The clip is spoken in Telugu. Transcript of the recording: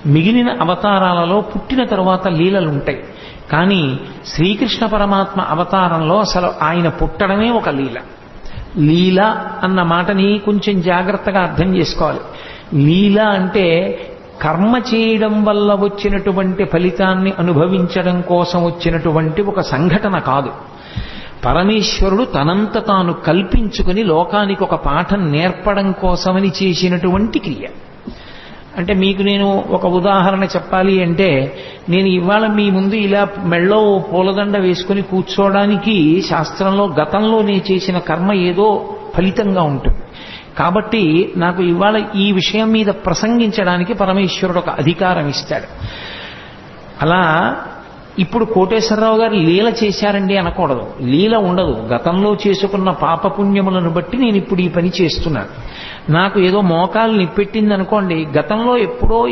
మిగిలిన అవతారాలలో పుట్టిన తరువాత లీలలు ఉంటాయి. కానీ శ్రీకృష్ణ పరమాత్మ అవతారంలో అసలు ఆయన పుట్టడమే ఒక లీల. లీల అన్న మాటని కొంచెం జాగ్రత్తగా అర్థం చేసుకోవాలి. లీల అంటే కర్మ చేయడం వల్ల వచ్చినటువంటి ఫలితాన్ని అనుభవించడం కోసం వచ్చినటువంటి ఒక సంఘటన కాదు. పరమేశ్వరుడు తనంత తాను కల్పించుకుని లోకానికి ఒక పాఠం నేర్పడం కోసమని చేసినటువంటి క్రియ. అంటే మీకు నేను ఒక ఉదాహరణ చెప్పాలి అంటే, నేను ఇవాళ మీ ముందు ఇలా మెళ్ళో పూలదండ వేసుకుని కూర్చోవడానికి శాస్త్రంలో గతంలో నేను చేసిన కర్మ ఏదో ఫలితంగా ఉంటుంది. కాబట్టి నాకు ఇవాళ ఈ విషయం మీద ప్రసంగించడానికి పరమేశ్వరుడు ఒక అధికారం ఇస్తాడు. అలా ఇప్పుడు కోటేశ్వరరావు గారు లీల చేశారండి అనకూడదు. లీల ఉండదు. గతంలో చేసుకున్న పాపపుణ్యములను బట్టి నేను ఇప్పుడు ఈ పని చేస్తున్నాను. నాకు ఏదో మోకాలు నిప్పెట్టింది అనుకోండి, గతంలో ఎప్పుడో